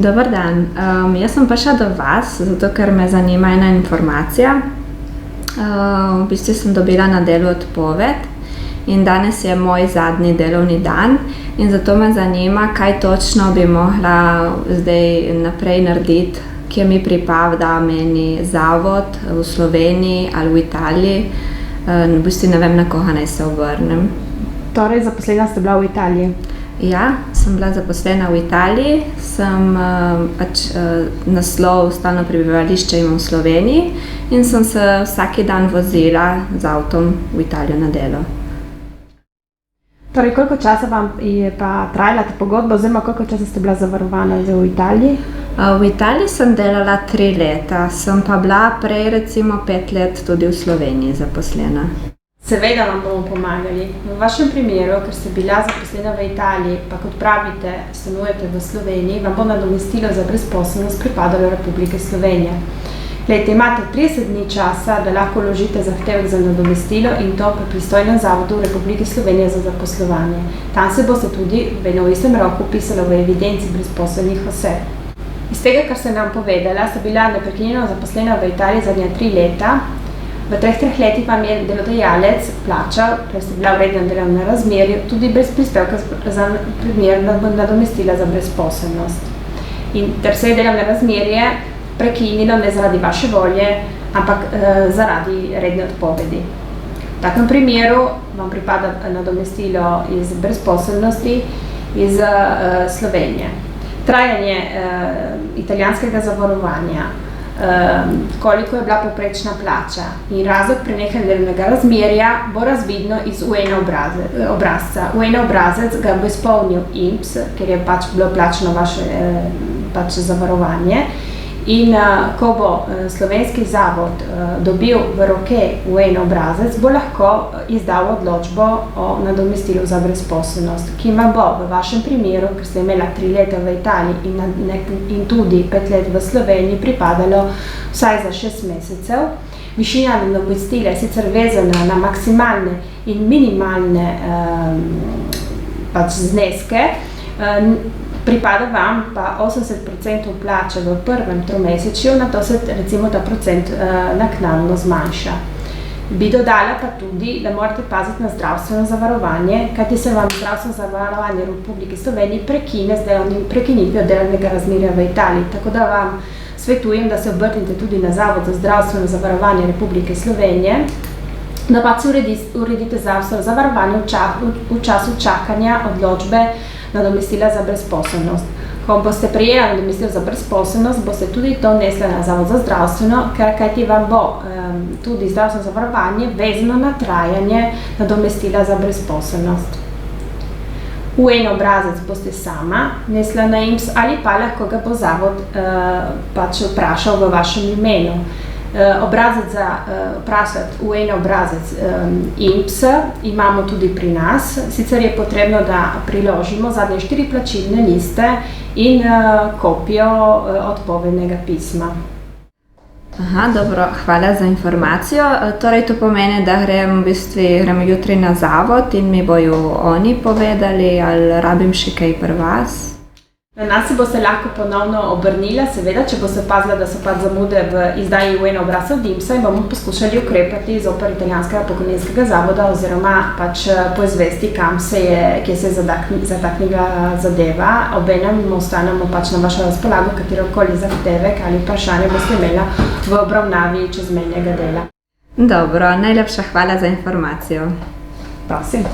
Dober dan. Jaz sem prišla do vas, zato ker me zanima ena informacija. V bistvu sem dobila na delu odpoved in danes je moj zadnji delovni dan in zato me zanima, kaj točno bi mogla zdaj naprej narediti, kje mi pripada meni zavod v Sloveniji ali v Italiji. V bistvu ne vem, na koga naj se obrnem. Torej, zaposlena ste bila v Italiji? Ja, sem bila zaposlena v Italiji, sem naslov stalno prebivališče imam v Sloveniji in sem se vsak dan vozila z avtom v Italijo na delo. Torej, koliko časa vam je pa trajala ta pogodba oziroma koliko časa ste bila zavarovana v Italiji? V Italiji sem delala 3 leta, sem pa bila prej recimo 5 let tudi v Sloveniji zaposlena. Seveda vam bomo pomagali. V vašem primeru, ker ste bila zaposlena v Italiji, pa kot pravite, stanujete v Sloveniji, vam bo nadomestilo za brezposelnost pripadalo Republike Slovenije. Glejte, imate 30 dni časa, da lahko vložite zahtevek za nadomestilo in to pri pristojnem zavodu Republike Slovenije za zaposlovanje. Tam se boste tudi vedno v istem roku vpisali v evidenci brezposelnih oseb. Iz tega, kar ste nam povedala, ste bila neprekinjeno zaposlena v Italiji zadnja 3 leta. V 3 letih vam je delodajalec plačal, ker ste bila v rednem delovnem razmerju, tudi brez prispevka za primer nadomestila za brezposelnost. In ter se je delovno razmerje prekinilo ne zaradi vaše volje, ampak zaradi redne odpovedi. V takem primeru vam pripada nadomestilo iz brezposelnosti iz Slovenije. Trajanje italijanskega zavarovanja, koliko je bila povprečna plača in razlog prenehanja delovnega razmerja bo razvidno iz UN obrazca. UN obrazec ga bo izpolnil INPS, ker je pač bilo plačano vaše zavarovanje. In ko bo slovenski zavod dobil v roke UN obrazec, bo lahko izdal odločbo o nadomestilu za brezposelnost, ki vam bo v vašem primeru, ker ste imela 3 leta v Italiji in tudi 5 let v Sloveniji, pripadalo vsaj za 6 mesecev. Višina nadomestila je sicer vezana na maksimalne in minimalne zneske, pripada vam pa 80% plače v prvem tromesečju, nato se recimo ta procent naknadno zmanjša. Bi dodala pa tudi, da morate paziti na zdravstveno zavarovanje, kajti se vam zdravstveno zavarovanje v Republiki Sloveniji prekine z prekinitvijo delovnega razmerja v Italiji. Tako da vam svetujem, da se obrnite tudi na Zavod za zdravstveno zavarovanje Republike Slovenije, da pa si uredite zdravstveno zavarovanje v času čakanja odločbe nadomestila za brezposelnost. Ko boste prejela nadomestilo za brezposelnost, boste tudi to nesla na Zavod za zdravstveno, kajti vam bo tudi zdravstveno zavarovanje vezano na trajanje nadomestila za brezposelnost. UN obrazec boste sama nesla na INPS ali pa lahko ga bo zavod vprašal v vašem imenu. Obrazec za vprašati UN obrazec INPS imamo tudi pri nas, sicer je potrebno, da priložimo zadnje 4 plačilne liste in kopijo odpovednega pisma. Dobro, hvala za informacijo. Torej to pomeni, da grem jutri na zavod in mi bojo oni povedali, ali rabim še kaj pri vas? Na nas se boste lahko ponovno obrnila, seveda, če boste opazila, da so zamude v izdaji UN obrazcev INPS-a in bomo poskušali ukrepati zoper italijanskega pokojninskega zavoda oziroma poizvesti, kje se je zataknila zadeva. Obenem ostanemo na vašo razpolago, katerokoli zahtevek ali vprašanje boste imela v obravnavi čezmejnega dela. Dobro, najlepša hvala za informacijo. Prosim.